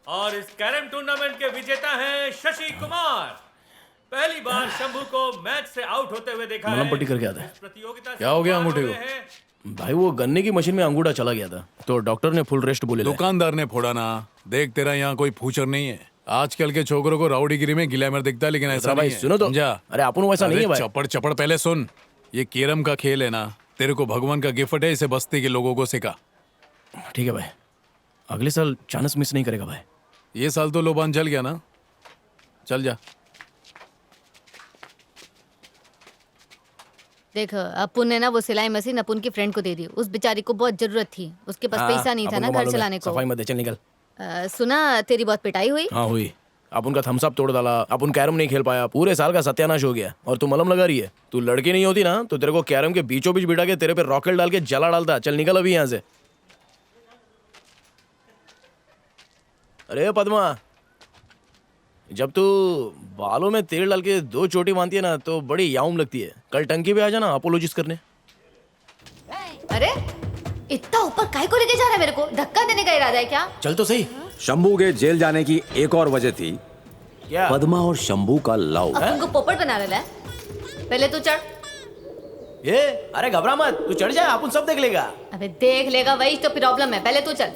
और इस carrom tournament के विजेता हैं शशि कुमार। पहली बार शंभू को मैच से आउट होते हुए देखा है। मलम पट्टी करके आता है। इस प्रतियोगिता से क्या हो गया बाहर अंगूठे हुए को? हैं। भाई वो गन्ने की मशीन में अंगूठा चला गया था तो डॉक्टर ने फुल रेस्ट बोले। दुकानदार ने फोड़ा ना। देख तेरा यहाँ कोई फूचर नहीं है। आजकल के छोकरों को राउडीगिरी में ग्लैमर दिखता है, लेकिन ऐसा भाई नहीं है। सुनो तो। समझा? अरे अपन वैसा नहीं है भाई। चपड़ चपड़ पहले सुन। ये केरम का खेल है ना, तेरे को भगवान का गिफ्ट है, इसे बस्ती के लोगों को सिखा। ठीक है भाई, अगले साल चांस मिस नहीं करेगा भाई। ये साल तो लोबान जल गया ना। चल जा। देख अपुन ने ना वो सिलाई मशीन अपुन की फ्रेंड को दे दी। उस बेचारी को बहुत जरूरत थी, उसके पास पैसा नहीं था ना घर चलाने को। सफाई मत दे, चल निकल। सुना तेरी बहुत पिटाई हुई। हाँ हुई। अपन का थम्स अप तोड़ डाला, अपन कैरम नहीं खेल पाया, पूरे साल का सत्यानाश हो गया। और तू मलम लगा रही है। तू लड़की नहीं होती ना तो तेरे को कैरम के बीचों बीच बिठा के तेरे पे रॉकेट डाल के जला डालता। चल निकल अभी यहाँ से। अरे पद्मा, जब तू बालों में तेल डाल के 2 चोटी बांधती है ना तो बड़ी याउम लगती है। कल टंकी पे आ जाना अपोलॉजिस्ट करने। अरे इतना ऊपर काहे को लेके जा रहा है? मेरे को धक्का देने का इरादा है क्या? चल तो सही। शंभू के जेल जाने की एक और वजह थी क्या? पद्मा और शंभू का लव। अपन को पोपट बना रहा है। पहले तू चढ़। ये अरे घबरा मत, तू चढ़ जा, अपन सब देख लेगा। अबे देख लेगा, वही तो प्रॉब्लम है। पहले तू चल।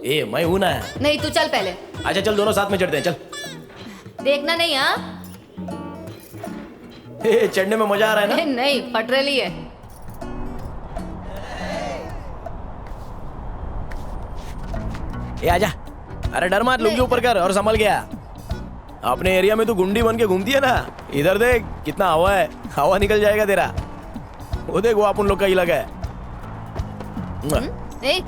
ए मैं हूं ना। नहीं तू चल पहले। अच्छा चल, दोनों साथ में चढ़ते हैं। चल। देखना नहीं। हाँ चढ़ने में मजा आ रहा है ना? नहीं फट रही है। ए आजा। अरे डर मत, लुंगी ऊपर कर और संभल गया। अपने एरिया में तू गुंडी बन के घूमती है ना, इधर देख कितना हवा है, हवा निकल जाएगा तेरा। वो देख, वो अपन लोग का इलाका है। ए,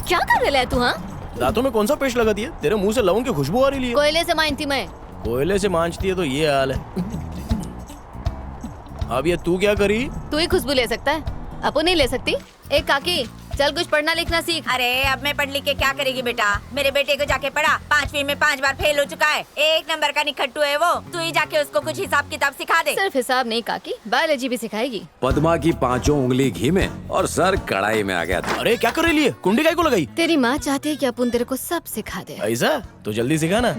क्या कर रहा है तू? हाँ दांतों में कौन सा पेस्ट लगाती है? तेरे मुंह से लवंग की खुशबू आ रही है। कोयले से मानती मैं। कोयले से मांझती है तो ये हाल है। अब ये तू क्या करी? तू ही खुशबू ले सकता है, अपन नहीं ले सकती। एक काकी चल कुछ पढ़ना लिखना सीख। अरे अब मैं पढ़ लिख के क्या करेगी बेटा? मेरे बेटे को जाके पढ़ा, 5वीं में 5 बार फेल हो चुका है। 1 नंबर का निखट्टू है वो। तू ही जाके उसको कुछ हिसाब किताब सिखा दे। सिर्फ हिसाब नहीं काकी, बायोलॉजी भी सिखाएगी। पद्मा की 5 उंगली घी में और सर कढ़ाई में आ गया था। अरे क्या कर रही है? कुंडी काय को लगाई? तेरी माँ चाहती है कि अपन तेरे को सब सिखा दे। ऐसा तो जल्दी सिखा ना।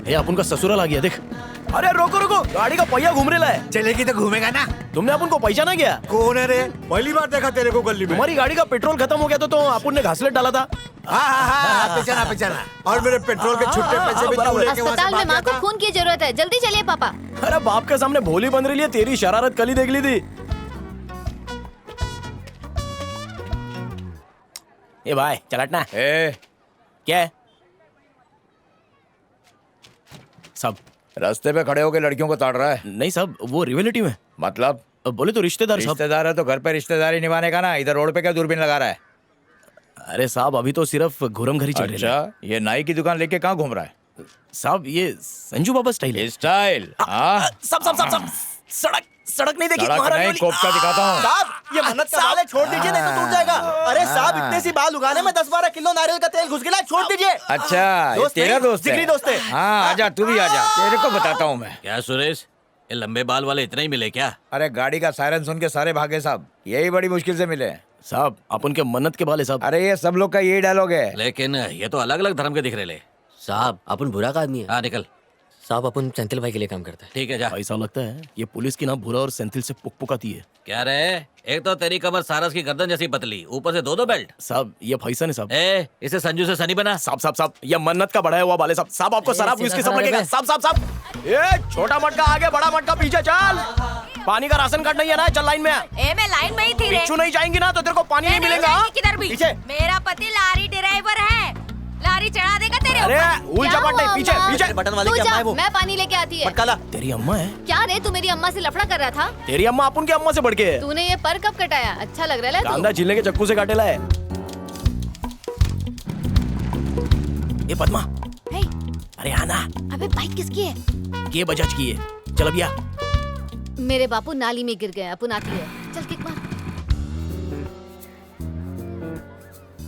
ए अपन का ससुराल आ गया देख। अरे रोको रोको, गाड़ी का पहिया घूम रहा है। चलेगी तो घूमेगा ना। तुमने अपन को पहचाना क्या? कौन है रे? पहली बार देखा तेरे को गली में। तुम्हारी गाड़ी का पेट्रोल खत्म हो गया तो अपन ने घासलेट डाला था। हाँ पहचाना पहचाना। और मेरे पेट्रोल के छुट्टे पैसे भी तू लेके वहाँ से अस्पताल में भाग माँ गया को था। खून की जरूरत है, जल्दी चलिए पापा। अरे बाप के सामने भोली बन रही है, तेरी शरारत कल ही देख ली थी। ए भाई चलटना। ए, क्या है? सब रास्ते पे खड़े होकर लड़कियों को ताड़ रहा है। नहीं साहब, वो रिलेटिव है। मतलब बोले तो रिश्तेदार साहब। रिश्तेदार है तो घर पे रिश्तेदारी निभाने का ना। इधर रोड पे क्या दूरबीन लगा रहा है? अरे साहब अभी तो सिर्फ घुरम घरी चल रही है। अच्छा, ये नाई की दुकान लेके कहाँ घूम रहा है? साहब ये संजू बाबा स्टाइल है। स्टाइल? हाँ, सब सब सब सब सड़क सड़क नहीं देखी? सड़क महारानी नहीं, वाली। कोफ्ता दिखाता हूँ। साहब ये मन्नत का बाल है, छोड़ दीजिए नहीं तो टूट जाएगा। अरे साहब इतने सी बाल उगाने में 10-12 किलो नारियल का तेल घुस गया, छोड़ दीजिए। अच्छा, ये दोस्त तेरा नहीं, दोस्त है? जिगरी दोस्त है। हाँ आजा, तू भी आजा, तेरे को बताता हूँ मैं। क्या सुरेश, ये लंबे बाल वाले इतने ही मिले क्या? अरे गाड़ी का सायरन सुन के सारे भागे साहब, यही बड़ी मुश्किल से मिले। साहब अपन के मन्नत के बाल है साहब। अरे ये सब लोग का यही डायलॉग है। लेकिन ये तो अलग अलग धर्म के दिख रहे ले। साहब अपन बुरा का आदमी है। हाँ निकल। साहब अपन सेंथिल भाई के लिए काम करता है। ठीक है जा। ऐसा लगता है ये पुलिस की ना भूरा और सेंथिल से पुकपुकाती है। क्या रे, एक तो तेरी कमर सारस की गर्दन जैसी पतली, ऊपर से 2-2 बेल्ट। साहब ये फैसन है साहब। ए, इसे संजू से सनी बना। साहब साहब साहब ये मन्नत का बढ़ाया हुआ बाल है साहब। साहब आपको शराब विस्की सब लगेगा। साहब साहब साहब ये छोटा मटका आगे, बड़ा मटका पीछे। चल, पानी का राशन कार्ड नहीं है ना? चल लाइन में। ए मैं लाइन में ही थी रे। पिछू नहीं जाएंगी ना तो तेरे को पानी नहीं मिलेगा। किधर भी? पीछे। मेरा पति लारी ड्राइवर है, लारी चढ़ा देगा तेरे अरे ऊपर। उल्टा क्या पट नहीं, हुआ, पीछे अम्मा? पीछे। बटन वाली तू क्या जा, अम्मा है वो? मैं पानी लेके आती है। पटकाला। तेरी अम्मा है? क्या रे, तू मेरी अम्मा से लफड़ा कर रहा था? तेरी अम्मा अपन की अम्मा से बढ़ के है। तूने ये पर कब कटाया? अच्छा लग रहा है तू। कांदा छीलने के चक्कू से काटेला है। ये पद्मा, हे, अरे आना। अबे बाइक किसकी है? ये बजाज की है। चल अब या। मेरे बापू नाली में गिर गए, अपन आती है। चल किक मार।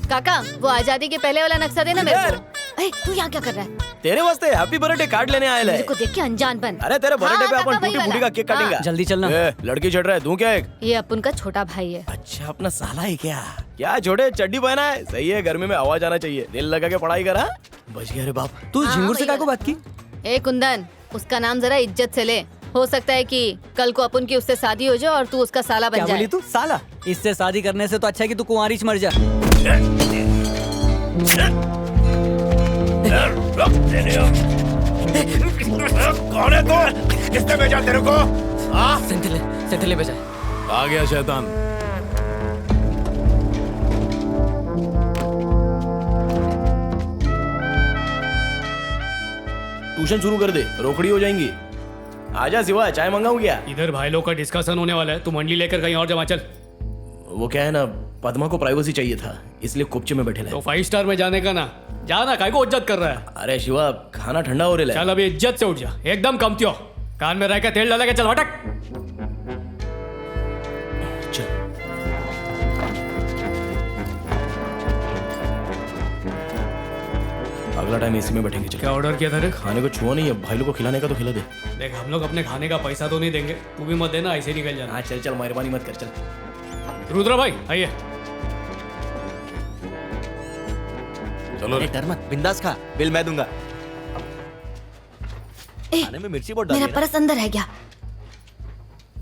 काका वो आजादी के पहले वाला नक्शा देना मेरे को। ए, तू यहाँ क्या कर रहा है? तेरे वास्ते हैप्पी बर्थडे कार्ड लेने आए ले। मेरे को देख के अनजान बन। अरे तेरे बर्थडे पे हाँ, अपन काका, टूटी वही फूटी का वाला। केक काटेंगे। जल्दी चलना। लड़की चढ़ रहा है, दूं क्या एक? ये अपुन का छोटा भाई है। अच्छा अपना साला है क्या? क्या छोटे चड्डी पहना है? सही है, गर्मी में आवाज आना चाहिए। दिल लगा के पढ़ाई करा। बच गया रे बाप। तू हाँ, झिंगुर से वही क्या को वाला। बात की? ए कुंदन, उसका नाम जरा इज्जत से ले। हो सकता है कि कल को अपुन की उससे शादी हो जाए और तू उसका साला बन क्या जाए। बोली तू? साला? इससे शादी करने से तो अच्छा है कि तू कुंवारी मर जा। कौन है तू? किसने भेजा तेरे को? सेंथिले पे जा। आ गया शैतान। ट्यूशन शुरू कर दे, रोकड़ी हो जाएंगी। आजा शिवा, चाय मंगाऊं क्या? इधर भाई लोग का डिस्कशन होने वाला है, तू मंडली लेकर कहीं और जमा चल। वो क्या है ना, पद्मा को प्राइवेसी चाहिए था, इसलिए कुपचे में बैठे तो ले। 5 स्टार में जाने का ना, जाना काय को इज्जत कर रहा है। अरे शिवा, खाना ठंडा हो रहा है। चल अभी इज्जत से उठ जा, एकदम कमतियो। कान में रह के तेल डाला के चल भटक। चल। अगला टाइम एसी में बैठेंगे। चल। क्या ऑर्डर किया था रे? खाने को छुआ नहीं है, भाई लोग को खिलाने का तो खिला दे। देख हम लोग अपने खाने का पैसा तो नहीं देंगे, तू भी मत देना, ऐसे निकल जाना। हाँ चल चल, मेहरबानी मत कर, चल। रुद्रा भाई आइए। चलो रे। डर मत। बिंदास खा, बिल मैं दूंगा। ए, खाने में मिर्ची बहुत मेरा डाली है ना? पर्स अंदर है क्या?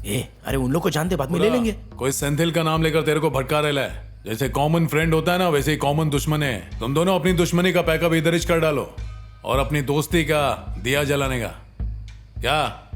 ए, अरे उन लोग को जानते, बाद में ले लेंगे। कोई सेंथिल का नाम लेकर तेरे को भटका रहा है। जैसे कॉमन फ्रेंड होता है ना, वैसे ही कॉमन दुश्मन है। तुम दोनों अपनी दुश्मनी का पैकअप इधर ही कर डालो और अपनी दोस्ती का दिया जलाने का। क्या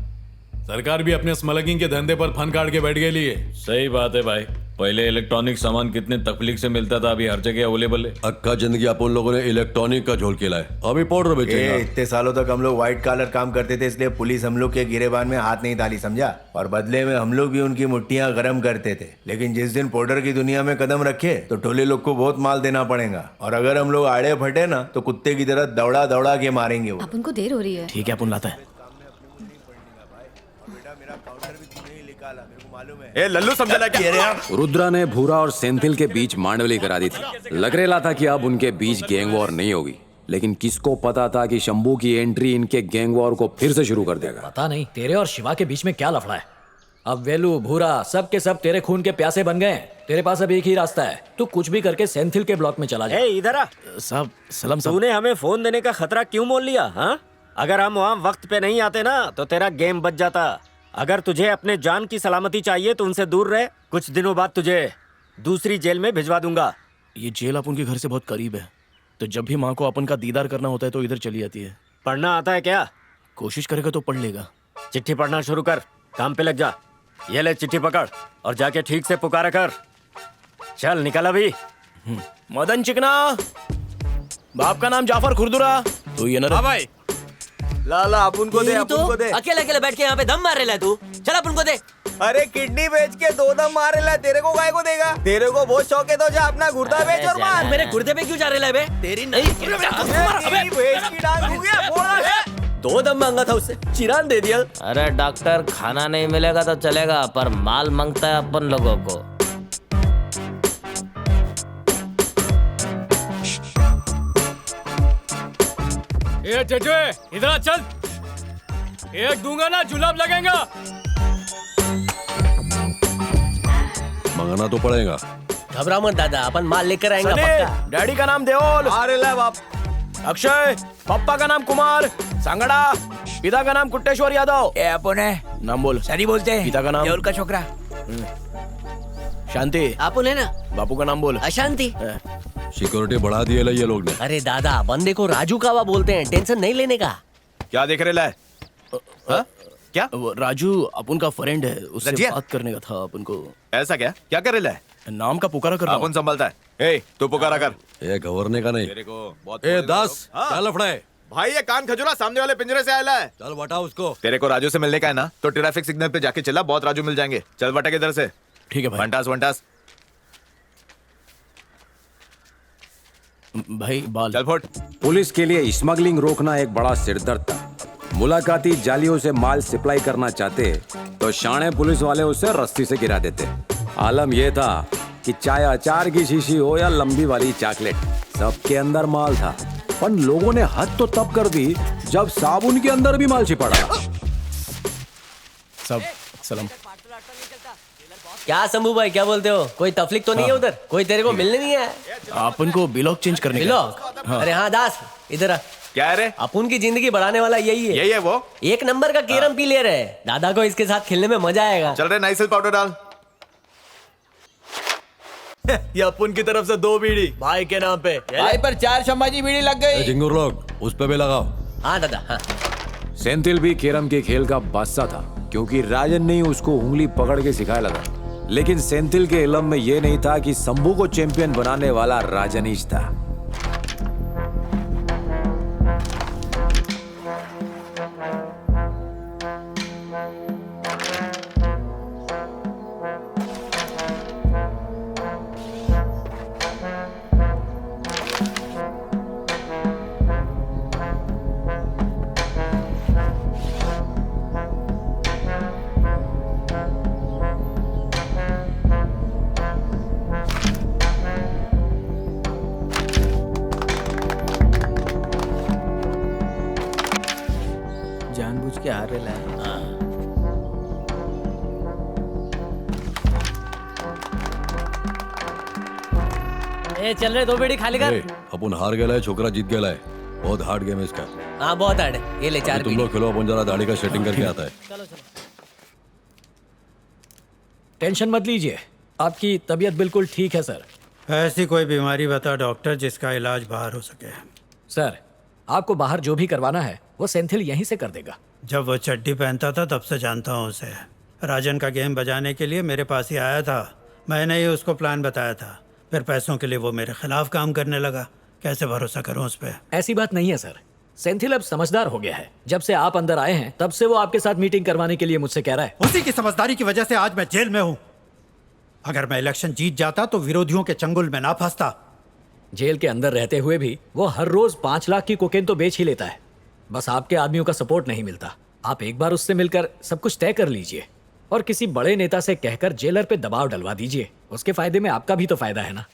सरकार भी अपने स्मगलिंग के धंधे पर फन काट के बैठ गई लिए? सही बात है भाई। पहले इलेक्ट्रॉनिक सामान कितने तकलीफ से मिलता था, अभी हर जगह अवेलेबल है। अक्का जिंदगी अपन लोगों ने इलेक्ट्रॉनिक का झोल खेला है, अभी पाउडर बेचेगा। इतने सालों तक हम लोग व्हाइट कॉलर काम करते थे, इसलिए पुलिस हम लोग के गिरेबान में हाथ नहीं डाली, समझा? और बदले में हम लोग भी उनकी मुट्ठियां गर्म करते थे। लेकिन जिस दिन पाउडर की दुनिया में कदम रखे तो टोले लोग को बहुत माल देना पड़ेगा। और अगर हम लोग आड़े फटे ना तो कुत्ते की तरह दौड़ा दौड़ा के मारेंगे वो। अपुन को देर हो रही है। ठीक है, अपन लाता है। ए लल्लू समझा क्या? रुद्रा ने भूरा और सेंथिल के बीच मांडवली करा दी थी। लग रहा था कि अब उनके बीच गैंग वॉर नहीं होगी, लेकिन किसको पता था कि शंभू की एंट्री इनके गैंग वॉर को फिर से शुरू कर देगा। पता नहीं तेरे और शिवा के बीच में क्या लफड़ा है। अब वेलू भूरा सब के सब तेरे खून के प्यासे बन गए। तेरे पास अब एक ही रास्ता है, तू कुछ भी करके सेंथिल के ब्लॉक में चला जा। इधर आ। साहब सलाम साहब। तूने हमें फोन देने का खतरा क्यों मोल लिया? हाँ, अगर हम वहाँ वक्त पे नहीं आते ना तो तेरा गेम बच जाता। अगर तुझे अपने जान की सलामती चाहिए तो उनसे दूर रह। कुछ दिनों बाद तुझे दूसरी जेल में भिजवा दूंगा। ये जेल अपन के घर से बहुत करीब है, तो जब भी माँ को अपन का दीदार करना होता है तो इधर चली आती है। पढ़ना आता है क्या? कोशिश करेगा तो पढ़ लेगा। चिट्ठी पढ़ना शुरू कर, काम पे लग जा। ये ले चिट्ठी पकड़ और जाके ठीक से पुकारा कर। चल निकल अभी। मदन चिकना, बाप का नाम जाफर खुरदुरा। तो ये ना भाई लाला अपन को दे, अपन को दे। अकेले अकेले बैठ के यहाँ पे दम मार रहे तू। चल अपन को दे। अरे किडनी बेच के 2 दम मारे ला, तेरे को काय को देगा? तेरे को बहुत शौक है तो जा अपना गुर्दा बेच और मार। मेरे गुर्दे पे क्यों जा रहे बे? तेरी नहीं। तेरी भैंस की टांग हो गया, बोला। 2 दम मांगा था उससे, चिरान दे दिया। अरे डॉक्टर, खाना नहीं मिलेगा तो चलेगा, पर माल मांगता है अपन लोगों को। ए जजे, इधर आ चल। एक दूंगा ना जुलाब लगेगा। मंगाना तो पड़ेगा। घबरा मत दादा, अपन माल लेकर आएंगे पक्का। डैडी का नाम देओल। अरे ला बाप। अक्षय, पापा का नाम कुमार सांगड़ा, पिता का नाम कुट्टेश्वर यादव। ए अपन है, नाम बोल। सरी बोलते हैं। पिता का नाम? देओल का छोकरा। शांति। अपन है ना? बापू का नाम बोल। अशांति। सिक्योरिटी बढ़ा दिए ला ये लोग ने। अरे दादा, बंदे को राजू कावा बोलते हैं, टेंशन नहीं लेने का। क्या देख रहे ला? क्या? वो राजू अपन का फ्रेंड है, उससे रजिया? बात करने का था अपन को। ऐसा क्या? क्या कर रहे ला? नाम का पुकारा कर रहा हूं। अपन संभलता है। ए तू पुकारा कर। ये घबरने का नहीं। तेरे को बहुत ए दास, क्या लफड़ा है? भाई ये कान खजुरा सामने वाले पिंजरे से आया है। चल बटा उसको। तेरे को राजू से मिलने का है ना, तो ट्रैफिक सिग्नल पे जाके चला, बहुत राजू मिल जाएंगे। चल बटा किधर से। ठीक है भाई। वंटास वंटास भाई बाल। चल फुट। पुलिस के लिए स्मगलिंग रोकना एक बड़ा सिरदर्द था। मुलाकाती जालियों से माल सप्लाई करना चाहते तो शाणे पुलिस वाले उसे रस्सी से गिरा देते। आलम यह था कि चाहे अचार की शीशी हो या लंबी वाली चॉकलेट, सबके अंदर माल था। पर लोगों ने हद तो तब कर दी जब साबुन के अंदर भी माल छिपा डाला। सब सलाम। क्या शंभू भाई क्या बोलते हो? कोई तफलीक तो नहीं है उधर? कोई तेरे को मिलने नहीं है? अपन को बिलॉक चेंज करने का। बिलॉक? हाँ। अरे हाँ दास, इधर आ। क्या है रे? अपन की जिंदगी बढ़ाने वाला यही है। यही है वो? एक नंबर का कैरम प्लेयर है। दादा को इसके साथ खेलने में मजा आएगा। चल रहे नाइसिल पाउडर डाल। ये अपन की तरफ से 2 बीड़ी भाई के नाम पे। भाई पर 4 संभाजी बीड़ी लग गई। झिंगुर लोग उस पे भी लगाओ। हाँ दादा हाँ। सेंथिल भी कैरम के खेल का बादशाह था क्योंकि राजन ने उसको उंगली पकड़ के सिखाया था। लेकिन सेंथिल के इल्म में यह नहीं था कि शंभू को चैंपियन बनाने वाला राजनीश था। जानबूझ के हार रहा है। ए चल रहे 2 बीड़ी खाली कर। अपन हार गेला है, छोकरा जीत गेला है। बहुत हार्ड गेम है इसका। हाँ बहुत हार्ड है। ये ले 4 तुम बीड़ी। लोग खेलो, अपन जरा दाढ़ी का सेटिंग करके आता है। चलो चलो। टेंशन मत लीजिए, आपकी तबीयत बिल्कुल ठीक है सर। ऐसी कोई बीमारी बता डॉक्टर जिसका इलाज बाहर हो सके। सर आपको बाहर जो भी करवाना है वो सेंथिल यहीं से कर देगा। जब वो चड्डी पहनता था तब से जानता हूँ उसे। राजन का गेम बजाने के लिए मेरे पास ही आया था। मैंने ही उसको प्लान बताया था। फिर पैसों के लिए वो मेरे खिलाफ काम करने लगा। कैसे भरोसा करूँ उस पर? ऐसी बात नहीं है सर, सेंथिल अब समझदार हो गया है। जब से आप अंदर आए हैं तब से वो आपके साथ मीटिंग करवाने के लिए मुझसे कह रहा है। उसी की समझदारी की वजह से आज मैं जेल में हूँ। अगर मैं इलेक्शन जीत जाता तो विरोधियों के चंगुल में ना फंसता। जेल के अंदर रहते हुए भी वो हर रोज 5 लाख की कोकेन तो बेच ही लेता है। बस आपके आदमियों का सपोर्ट नहीं मिलता। आप एक बार उससे मिलकर सब कुछ तय कर लीजिए और किसी बड़े नेता से कहकर जेलर पे दबाव डलवा दीजिए। उसके फायदे में आपका भी तो फायदा है ना।